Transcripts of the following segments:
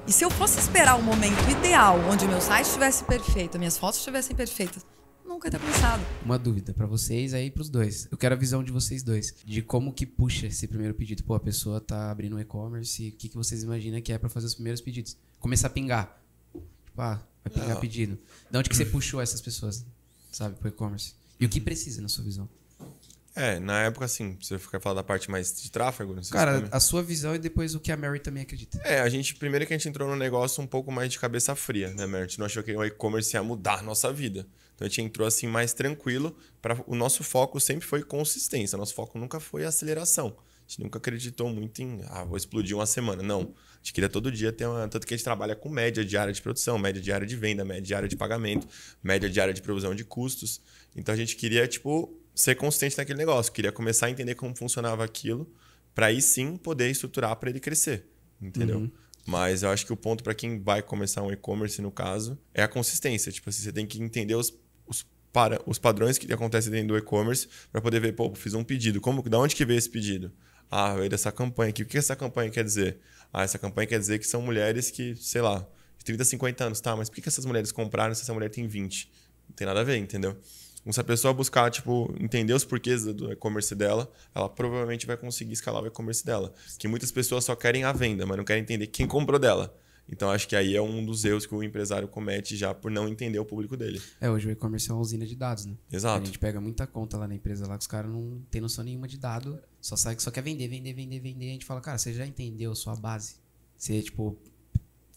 E se eu fosse esperar o momento ideal, onde o meu site estivesse perfeito, minhas fotos estivessem perfeitas, nunca ia ter começado. Uma dúvida pra vocês aí e pros dois. Eu quero a visão de vocês dois. De como que puxa esse primeiro pedido. Pô, a pessoa tá abrindo um e-commerce. O que vocês imaginam que é pra fazer os primeiros pedidos? Começar a pingar. Tipo, vai pingar pedido. De onde que você puxou essas pessoas, sabe, pro e-commerce? E o que precisa na sua visão? Na época, assim, você quer falar da parte mais de tráfego? Não sei Cara, a sua visão e depois o que a Mary também acredita. Primeiro que a gente entrou no negócio um pouco mais de cabeça fria, né, Mary? A gente não achou que o e-commerce ia mudar a nossa vida. Então a gente entrou assim mais tranquilo. O nosso foco sempre foi consistência. Nosso foco nunca foi aceleração. A gente nunca acreditou muito em, vou explodir uma semana. Não. A gente queria todo dia ter tanto que a gente trabalha com média diária de produção, média diária de venda, média diária de pagamento, média diária de provisão de custos. Então a gente queria, ser consistente naquele negócio. Queria começar a entender como funcionava aquilo para aí sim poder estruturar para ele crescer. Entendeu? Uhum. Mas eu acho que o ponto para quem vai começar um e-commerce, no caso, é a consistência. Você tem que entender os padrões que acontecem dentro do e-commerce para poder ver, fiz um pedido. Da onde que veio esse pedido? Veio dessa campanha aqui. O que essa campanha quer dizer? Essa campanha quer dizer que são mulheres que, sei lá, de 30 a 50 anos. Tá, mas por que essas mulheres compraram se essa mulher tem 20? Não tem nada a ver, entendeu? Então, se a pessoa buscar, entender os porquês do e-commerce dela, ela provavelmente vai conseguir escalar o e-commerce dela. Que muitas pessoas só querem a venda, mas não querem entender quem comprou dela. Então, acho que aí é um dos erros que o empresário comete já por não entender o público dele. Hoje o e-commerce é uma usina de dados, né? Exato. A gente pega muita conta lá na empresa, lá que os caras não tem noção nenhuma de dado, só quer vender. A gente fala, cara, você já entendeu a sua base? Você,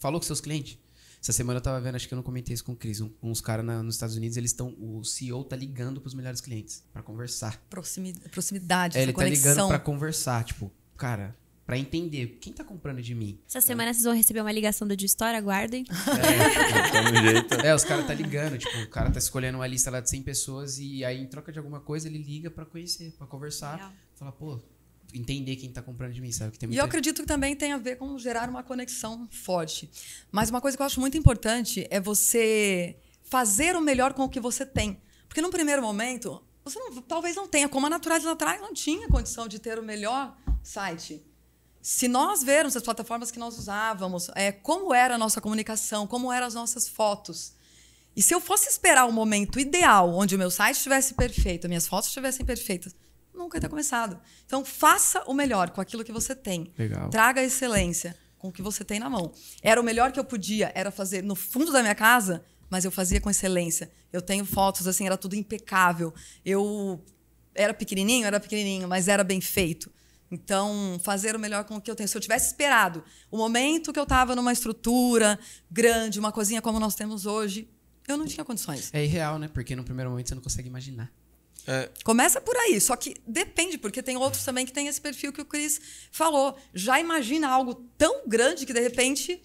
falou com seus clientes? Essa semana eu tava vendo, acho que eu não comentei isso com o Cris, uns caras nos Estados Unidos, o CEO tá ligando pros melhores clientes pra conversar. Proximidade, essa ele conexão. Tá ligando pra conversar, cara, pra entender quem tá comprando de mim. Essa semana vocês vão receber uma ligação do Distor, aguardem. Os caras tá ligando, o cara tá escolhendo uma lista lá de 100 pessoas e aí em troca de alguma coisa ele liga pra conhecer, pra conversar. Legal. Fala, entender quem tá comprando de mim, sabe? Que tem eu acredito que também tem a ver com gerar uma conexão forte. Mas uma coisa que eu acho muito importante é você fazer o melhor com o que você tem. Porque num primeiro momento, você talvez não tenha, como a Naturais lá atrás não tinha condição de ter o melhor site. Se nós vermos as plataformas que nós usávamos, como era a nossa comunicação, como eram as nossas fotos. E se eu fosse esperar o momento ideal, onde o meu site estivesse perfeito, minhas fotos estivessem perfeitas, nunca ia ter começado. Então, faça o melhor com aquilo que você tem. Legal. Traga a excelência com o que você tem na mão. Era o melhor que eu podia, era fazer no fundo da minha casa, mas eu fazia com excelência. Eu tenho fotos, assim, era tudo impecável. Eu era pequenininho, mas era bem feito. Então, fazer o melhor com o que eu tenho. Se eu tivesse esperado o momento que eu estava numa estrutura grande, uma coisinha como nós temos hoje, eu não tinha condições. É irreal, né? Porque no primeiro momento você não consegue imaginar. Começa por aí, só que depende, porque tem outros também que tem esse perfil que o Cris falou. Já imagina algo tão grande que, de repente...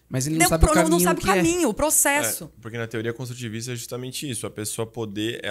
Mas ele não sabe o caminho. Não sabe o caminho, o processo. Porque na teoria construtivista é justamente isso. A pessoa poder,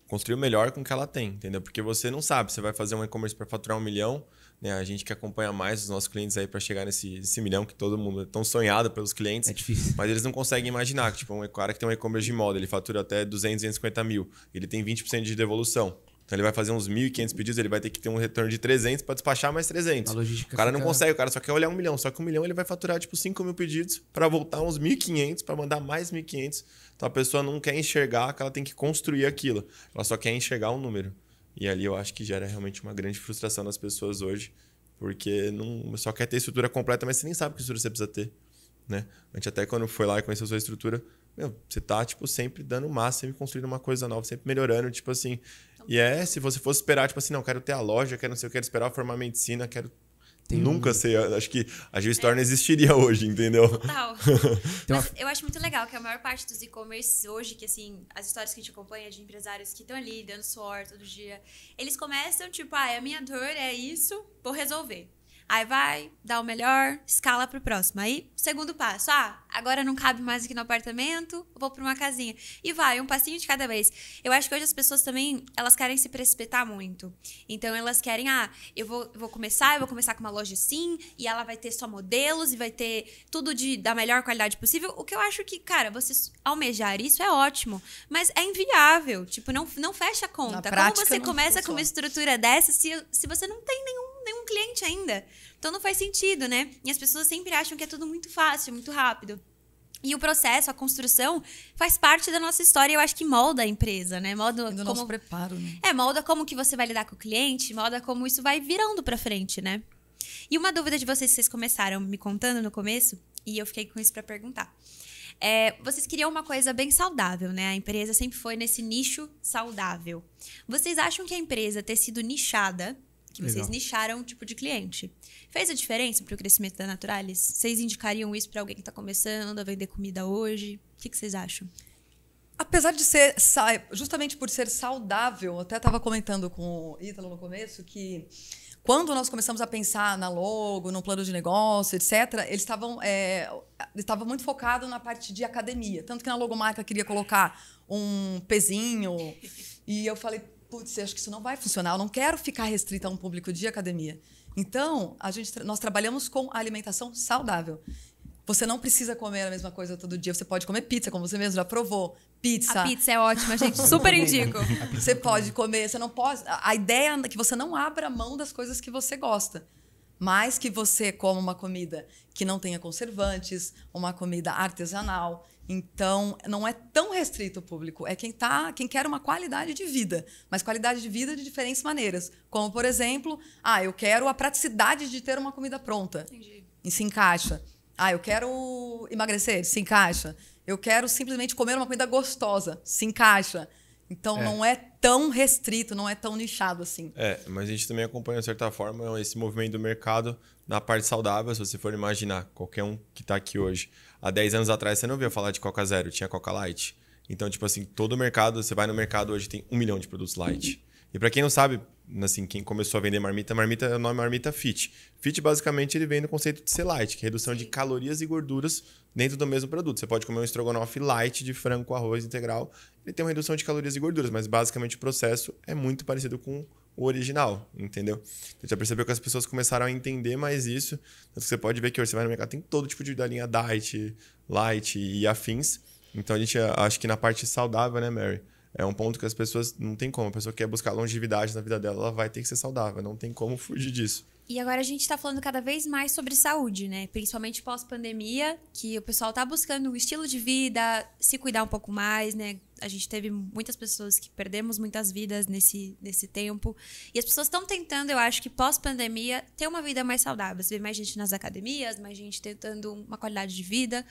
construir o melhor com o que ela tem, entendeu? Porque você não sabe, você vai fazer um e-commerce para faturar 1 milhão, né? A gente que acompanha mais os nossos clientes aí para chegar nesse milhão que todo mundo é tão sonhado pelos clientes. É difícil. Mas eles não conseguem imaginar que um cara que tem um e-commerce de moda, ele fatura até 200, 250 mil, ele tem 20% de devolução. Então ele vai fazer uns 1.500 pedidos, ele vai ter que ter um retorno de 300 para despachar mais 300. O cara não consegue, o cara só quer olhar 1 milhão. Só que 1 milhão ele vai faturar 5 mil pedidos para voltar uns 1.500, para mandar mais 1.500. Então a pessoa não quer enxergar que ela tem que construir aquilo. Ela só quer enxergar um número. E ali eu acho que gera realmente uma grande frustração das pessoas hoje, porque não só quer ter estrutura completa, mas você nem sabe que estrutura você precisa ter. Né? A gente até quando foi lá e conheceu a sua estrutura, você tá sempre dando o máximo, sempre construindo uma coisa nova, sempre melhorando, assim. E se você fosse esperar, não, quero ter a loja, quero não sei, eu quero esperar formar medicina, quero nunca ser. Acho que a Geostore não existiria hoje, entendeu? Total. Mas eu acho muito legal que a maior parte dos e-commerce hoje, que assim, as histórias que a gente acompanha de empresários que estão ali dando suor todo dia, eles começam a minha dor é isso, vou resolver. Aí vai, dá o melhor, escala pro próximo. Aí, segundo passo. Agora não cabe mais aqui no apartamento, vou pra uma casinha. E vai, um passinho de cada vez. Eu acho que hoje as pessoas também, elas querem se precipitar muito. Então, elas querem, eu vou começar com uma loja assim, e ela vai ter só modelos, e vai ter tudo da melhor qualidade possível. O que eu acho que, cara, você almejar isso é ótimo. Mas é inviável. Não fecha a conta. Na prática, como você começa com uma estrutura dessa se você não tem nenhum cliente ainda. Então não faz sentido, né? E as pessoas sempre acham que é tudo muito fácil, muito rápido. E o processo, a construção, faz parte da nossa história e eu acho que molda a empresa, né? Molda do nosso preparo, né? Molda como que você vai lidar com o cliente, molda como isso vai virando pra frente, né? E uma dúvida de vocês que vocês começaram me contando no começo, e eu fiquei com isso pra perguntar. Vocês queriam uma coisa bem saudável, né? A empresa sempre foi nesse nicho saudável. Vocês acham que a empresa ter sido nichada, que vocês nicharam um tipo de cliente, fez a diferença para o crescimento da Naturalis? Vocês indicariam isso para alguém que está começando a vender comida hoje? O que vocês acham? Apesar de ser, justamente por ser saudável, eu até estava comentando com o Ítalo no começo que quando nós começamos a pensar na logo, no plano de negócio, etc., eles estavam muito focados na parte de academia. Tanto que na logomarca queria colocar um pezinho. E eu falei, putz, acho que isso não vai funcionar. Eu não quero ficar restrita a um público de academia. Então, nós trabalhamos com alimentação saudável. Você não precisa comer a mesma coisa todo dia. Você pode comer pizza, como você mesmo já provou. Pizza. A pizza é ótima, gente. Super indico. Você pode comer, você não pode... A ideia é que você não abra mão das coisas que você gosta. Mas que você coma uma comida que não tenha conservantes, uma comida artesanal. Então, não é tão restrito o público. É quem quer uma qualidade de vida. Mas qualidade de vida de diferentes maneiras. Como, por exemplo, eu quero a praticidade de ter uma comida pronta. Entendi. E se encaixa. Eu quero emagrecer, se encaixa. Eu quero simplesmente comer uma comida gostosa, se encaixa. Então, não é tão restrito, não é tão nichado assim. Mas a gente também acompanha, de certa forma, esse movimento do mercado na parte saudável. Se você for imaginar, qualquer um que está aqui hoje, há 10 anos atrás, você não ouvia falar de Coca Zero, tinha Coca Light. Então, tipo assim, todo o mercado, você vai no mercado hoje, tem 1 milhão de produtos light. E para quem não sabe, assim, quem começou a vender marmita é o nome marmita fit. Fit, basicamente, ele vem no conceito de ser light, que é redução de calorias e gorduras dentro do mesmo produto. Você pode comer um estrogonofe light de frango com arroz integral, ele tem uma redução de calorias e gorduras, mas basicamente o processo é muito parecido com o original, entendeu? Você já percebeu que as pessoas começaram a entender mais isso. Tanto que você pode ver que hoje você vai no mercado, tem todo tipo da linha diet, light e afins. Então a gente acha que na parte saudável, né, Mary? É um ponto que as pessoas não tem como. A pessoa quer buscar longevidade na vida dela, ela vai ter que ser saudável. Não tem como fugir disso. E agora a gente está falando cada vez mais sobre saúde, né? Principalmente pós-pandemia, que o pessoal tá buscando um estilo de vida, se cuidar um pouco mais, né? A gente teve muitas pessoas que perdemos muitas vidas nesse tempo. E as pessoas estão tentando, eu acho que pós-pandemia, ter uma vida mais saudável. Você vê mais gente nas academias, mais gente tentando uma qualidade de vida.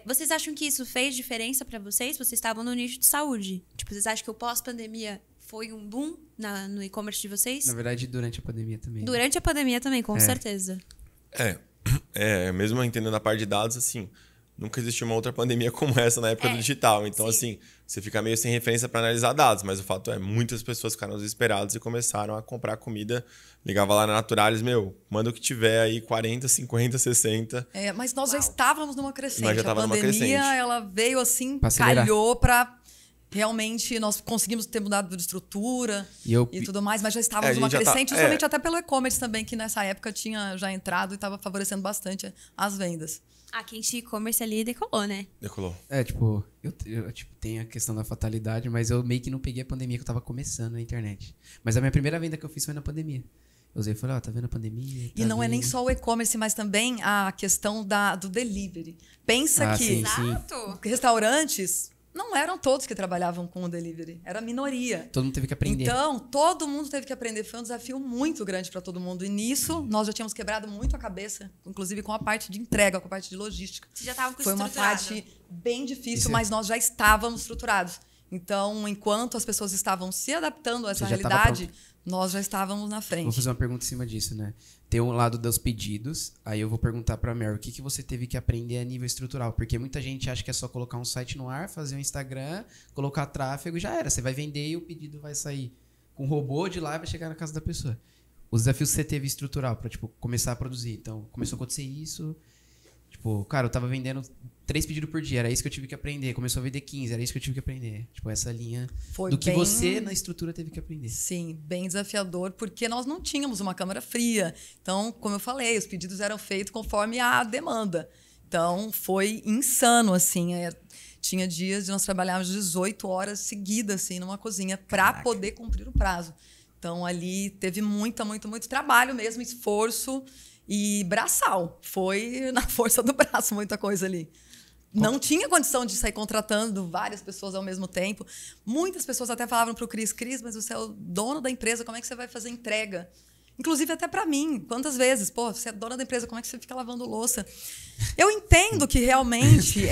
Vocês acham que isso fez diferença para vocês? Vocês estavam no nicho de saúde. Tipo, vocês acham que o pós-pandemia foi um boom no e-commerce de vocês? Na verdade, durante a pandemia também. Durante a pandemia também, com certeza. Mesmo entendendo a parte de dados, assim, nunca existiu uma outra pandemia como essa na época do digital. Então, assim, você fica meio sem referência para analisar dados. Mas o fato é, muitas pessoas ficaram desesperadas e começaram a comprar comida. Ligava lá na Naturalis, manda o que tiver aí, 40, 50, 60. Mas nós já estávamos numa crescente. Mas já estava numa crescente. A pandemia, ela veio assim, calhou para... Realmente, nós conseguimos ter mudado de estrutura e tudo mais, mas já estávamos numa crescente, justamente até pelo e-commerce também, que nessa época tinha já entrado e estava favorecendo bastante as vendas. Quem tinha e-commerce ali decolou, né? Decolou. Eu tenho a questão da fatalidade, mas eu meio que não peguei a pandemia, que eu tava começando na internet. Mas a minha primeira venda que eu fiz foi na pandemia. Eu usei e falei, tá vendo a pandemia? E não é nem só o e-commerce, mas também a questão do delivery. Pensa que restaurantes... Não eram todos que trabalhavam com o delivery. Era a minoria. Todo mundo teve que aprender. Então, todo mundo teve que aprender. Foi um desafio muito grande para todo mundo. E nisso, nós já tínhamos quebrado muito a cabeça, inclusive com a parte de entrega, com a parte de logística. Você já estava com Foi uma parte bem difícil, mas nós já estávamos estruturados. Então, enquanto as pessoas estavam se adaptando a essa realidade, nós já estávamos na frente. Vou fazer uma pergunta em cima disso, né? Tem um lado dos pedidos, aí eu vou perguntar pra Mary, o que você teve que aprender a nível estrutural? Porque muita gente acha que é só colocar um site no ar, fazer um Instagram, colocar tráfego e já era. Você vai vender e o pedido vai sair com um robô de lá e vai chegar na casa da pessoa. Os desafios que você teve estrutural pra, começar a produzir. Então, começou a acontecer isso... Cara, eu tava vendendo 3 pedidos por dia, era isso que eu tive que aprender. Começou a vender 15, era isso que eu tive que aprender. Essa linha do que você na estrutura teve que aprender. Sim, bem desafiador, porque nós não tínhamos uma câmara fria. Então, como eu falei, os pedidos eram feitos conforme a demanda. Então, foi insano, assim. Tinha dias de nós trabalhávamos 18 horas seguidas, assim, numa cozinha, para poder cumprir o prazo. Então, ali teve muito trabalho mesmo, esforço e braçal. Foi na força do braço muita coisa ali. Não tinha condição de sair contratando várias pessoas ao mesmo tempo. Muitas pessoas até falavam para o Cris, mas você é o dono da empresa, como é que você vai fazer entrega? Inclusive até para mim. Quantas vezes? Pô, você é dona da empresa, como é que você fica lavando louça? Eu entendo que realmente,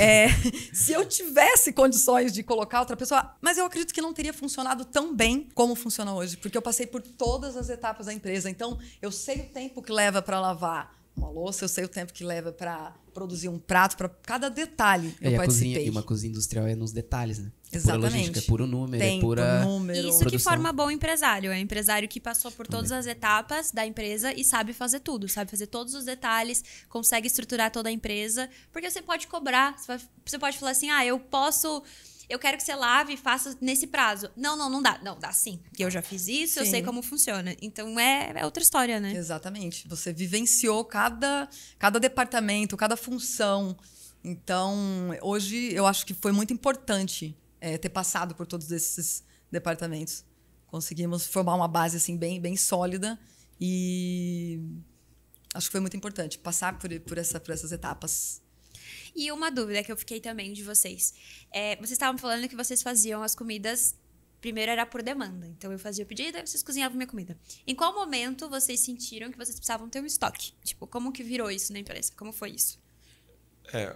se eu tivesse condições de colocar outra pessoa... Mas eu acredito que não teria funcionado tão bem como funciona hoje. Porque eu passei por todas as etapas da empresa. Então, eu sei o tempo que leva para lavar uma louça, eu sei o tempo que leva para produzir um prato, para cada detalhe eu participei. E uma cozinha industrial é nos detalhes, né? Exatamente. Pura logística, é puro número, Tempo, é pura número. Isso produção. que forma bom empresário. É um empresário que passou por todas as etapas da empresa e sabe fazer tudo. Sabe fazer todos os detalhes, consegue estruturar toda a empresa. Porque você pode cobrar. Você pode falar assim, eu quero que você lave e faça nesse prazo. Não dá. Não, dá sim. Porque eu já fiz isso, sim. Eu sei como funciona. Então, é outra história, né? Exatamente. Você vivenciou cada departamento, cada função. Então, hoje, eu acho que foi muito importante ter passado por todos esses departamentos. Conseguimos formar uma base assim, bem sólida e acho que foi muito importante passar por essas etapas. E uma dúvida que eu fiquei também de vocês. Vocês estavam falando que vocês faziam as comidas... Primeiro era por demanda. Então, eu fazia o pedido e vocês cozinhavam minha comida. Em qual momento vocês sentiram que vocês precisavam ter um estoque? Tipo, como que virou isso na empresa? Como foi isso?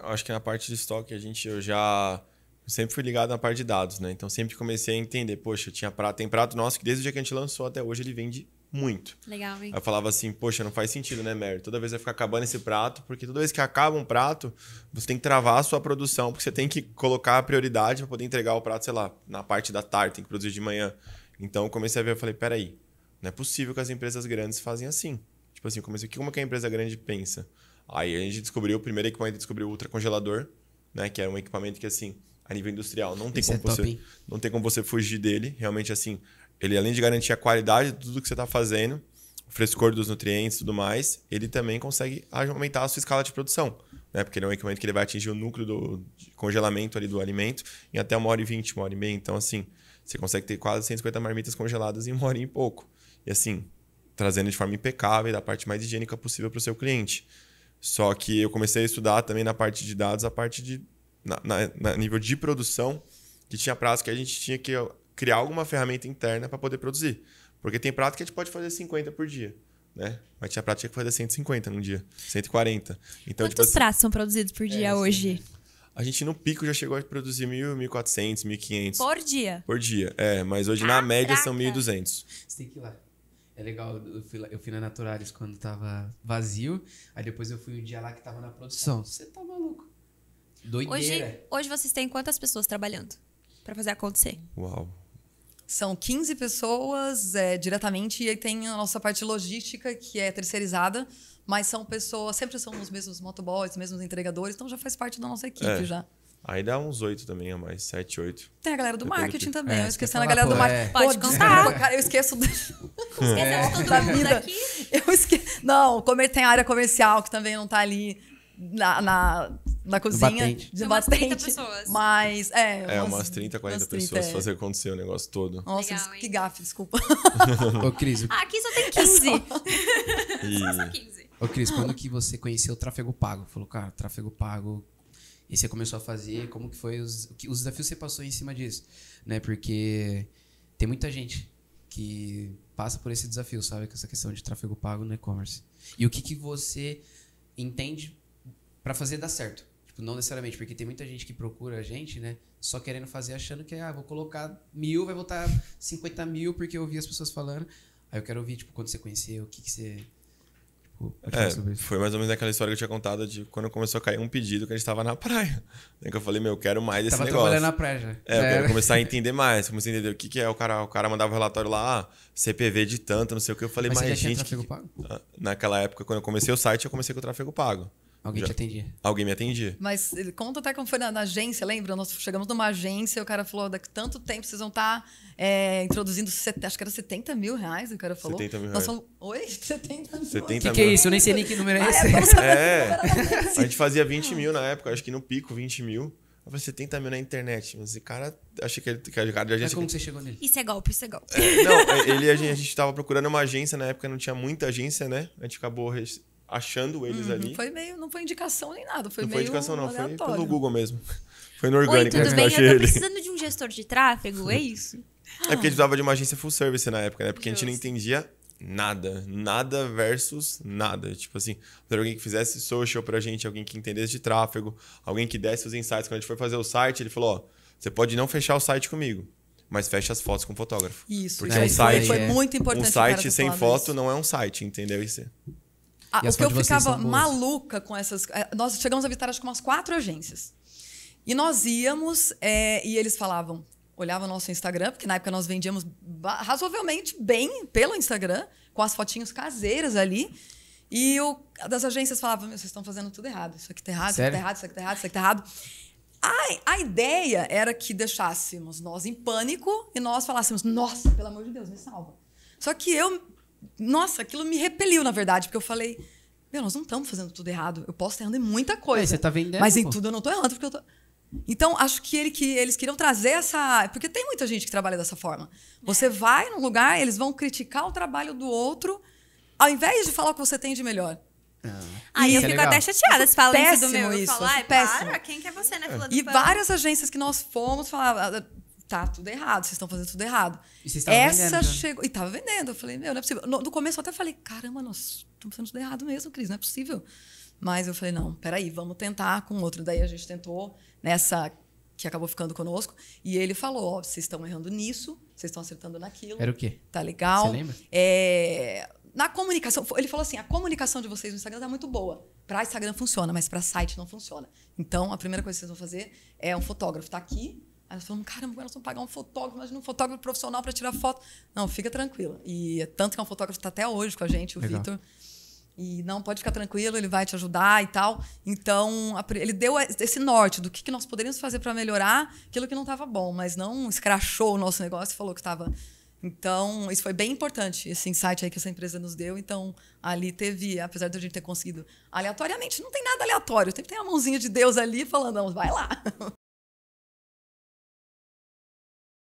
Acho que na parte de estoque eu sempre fui ligado na parte de dados, né? Então, sempre comecei a entender. Poxa, tem prato nosso que desde o dia que a gente lançou até hoje ele vende muito. Legal, hein? Aí eu falava assim, poxa, não faz sentido, né, Mary? Toda vez vai ficar acabando esse prato, porque toda vez que acaba um prato, você tem que travar a sua produção, porque você tem que colocar a prioridade para poder entregar o prato, sei lá, na parte da tarde, tem que produzir de manhã. Então, eu comecei a ver, eu falei, peraí, não é possível que as empresas grandes fazem assim. Tipo assim, como que a empresa grande pensa? Aí a gente descobriu, o primeiro equipamento descobriu o ultracongelador, né, que era um equipamento que, assim, a nível industrial, não tem como você fugir dele. Realmente, assim, ele, além de garantir a qualidade de tudo que você está fazendo, o frescor dos nutrientes e tudo mais, ele também consegue aumentar a sua escala de produção, né? Porque ele é um equipamento que ele vai atingir o núcleo de congelamento ali do alimento em até 1h20, 1h30. Então, assim, você consegue ter quase 150 marmitas congeladas em 1 hora e pouco. E, assim, trazendo de forma impecável e da parte mais higiênica possível para o seu cliente. Só que eu comecei a estudar também na parte de dados, a parte de na nível de produção, que tinha pratos que a gente tinha que criar alguma ferramenta interna para poder produzir. Porque tem prato que a gente pode fazer 50 por dia, né? Mas tinha prato que tinha que fazer 150 num dia, 140. Então, quantos pratos são produzidos por dia hoje? A gente no pico já chegou a produzir 1.000, 1.400, 1.500. Por dia? Por dia, mas hoje na média são 1.200. Você tem que ir lá. É legal, eu fui na Naturalis quando tava vazio, aí depois eu fui um dia lá que tava na produção. Você tá maluco? Doideira. Hoje vocês têm quantas pessoas trabalhando para fazer acontecer? Uau. São 15 pessoas diretamente, e aí tem a nossa parte logística, que é terceirizada, mas são pessoas, sempre são os mesmos motoboys, os mesmos entregadores, então já faz parte da nossa equipe já. Aí dá uns 8 também a mais, 7, 8. Tem a galera do marketing também. Eu esqueci a galera do marketing. Pode contar. Cara, eu esqueço Esquecemos da vida aqui. Não, tem a área comercial que também não tá ali na cozinha. De umas batente. 30 pessoas. Mas, umas 30, 40 pessoas fazer acontecer o negócio todo. Nossa, legal, que gafe, desculpa. Ô, Cris. Aqui só tem 15. Só 15. Ô, Cris, quando que você conheceu o tráfego pago? Falou, cara, tráfego pago... E você começou a fazer, como que foi os desafios que você passou em cima disso, né? Porque tem muita gente que passa por esse desafio, sabe? Com essa questão de tráfego pago no e-commerce. E o que você entende para fazer dar certo? Tipo, não necessariamente, porque tem muita gente que procura a gente, né? Só querendo fazer, achando que, vou colocar 1.000, vai voltar 50 mil, porque eu ouvi as pessoas falando. Aí eu quero ouvir, tipo, quando você conheceu, o que você... Foi mais ou menos aquela história que eu tinha contado de quando começou a cair um pedido que a gente tava na praia. Que eu falei, eu quero mais desse negócio. Tava trabalhando na praia já. Eu quero começar a entender mais. Comecei a entender o que é. O cara mandava o relatório lá, CPV de tanto, não sei o que. Eu falei, mas gente... Tinha tráfego pago? Naquela época, quando eu comecei o site, eu comecei com o tráfego pago. Alguém te atendia? Alguém me atendia. Mas conta até como foi na agência, lembra? Nós chegamos numa agência e o cara falou, daqui tanto tempo vocês vão estar introduzindo, acho que era 70 mil reais, o cara falou. 70 mil reais. Nós falamos, oi? 70 mil? 70 que é isso? Eu nem sei nem que número é esse. A gente fazia 20 mil na época, acho que no pico 20 mil. Eu falei, 70 mil na internet. Mas esse cara, achei que a agência... Mas como que você chegou nele? Isso é golpe, isso é golpe. Não, a gente tava procurando uma agência, na época não tinha muita agência, né? A gente acabou achando eles ali. Não foi indicação nem nada, foi não meio foi indicação, não, aleatório. Foi pelo Google mesmo. Foi no orgânico, Oi, tudo que bem? eu achei Eu tô ele. precisando de um gestor de tráfego, é isso? É porque a gente precisava de uma agência full service na época, né? Porque a gente não Justo. entendia nada versus nada. Tipo assim, alguém que fizesse social pra gente, alguém que entendesse de tráfego, alguém que desse os insights. Quando a gente foi fazer o site, ele falou, ó, você pode não fechar o site comigo, mas fecha as fotos com o fotógrafo. Isso, porque isso um site, foi muito importante. Um site sem foto não é um site, entendeu? Isso. O que eu ficava maluca com essas... Nós chegamos a visitar acho que umas 4 agências. E nós íamos e eles falavam... Olhava o nosso Instagram, porque na época nós vendíamos razoavelmente bem pelo Instagram, com as fotinhos caseiras ali. E das agências falavam, vocês estão fazendo tudo errado. Isso aqui tá errado, Sério? isso aqui tá errado, isso aqui tá errado, isso aqui tá errado. A ideia era que deixássemos nós em pânico e nós falássemos, nossa, pelo amor de Deus, me salva. Só que nossa, aquilo me repeliu, na verdade, porque eu falei, nós não estamos fazendo tudo errado. Eu posso estar errando em muita coisa. Você tá vendendo, mas em tudo eu não tô errando, porque eu tô... Então, acho que eles queriam trazer essa... Porque tem muita gente que trabalha dessa forma. Você vai num lugar, eles vão criticar o trabalho do outro, ao invés de falar o que você tem de melhor. Aí eu fico até chateada se fala isso do meu. Eu isso, falo, para, quem que é você, né? E várias agências que nós fomos falavam, tá tudo errado, vocês estão fazendo tudo errado. E vocês estavam vendendo, chegou... E tava vendendo. Eu falei, não é possível. No começo eu até falei, caramba, nós estamos fazendo tudo errado mesmo, Cris, não é possível. Mas eu falei, não, peraí, vamos tentar com outro. Daí a gente tentou nessa que acabou ficando conosco. E ele falou, vocês estão errando nisso, vocês estão acertando naquilo. Era o quê? Tá legal. Você lembra? Na comunicação, ele falou assim, a comunicação de vocês no Instagram tá muito boa. Para Instagram funciona, mas para site não funciona. Então, a primeira coisa que vocês vão fazer é um fotógrafo tá aqui. Aí nós falamos, caramba, nós vamos pagar um fotógrafo, imagina um fotógrafo profissional para tirar foto. Não, fica tranquila. E tanto que é um fotógrafo que tá até hoje com a gente, o Vitor. E não, pode ficar tranquilo, ele vai te ajudar e tal. Então, ele deu esse norte do que nós poderíamos fazer para melhorar aquilo que não estava bom, mas não escrachou o nosso negócio e falou que estava... Então, isso foi bem importante, esse insight aí que essa empresa nos deu. Então, ali teve, apesar de a gente ter conseguido aleatoriamente, não tem nada aleatório, sempre tem a mãozinha de Deus ali falando, não, vai lá.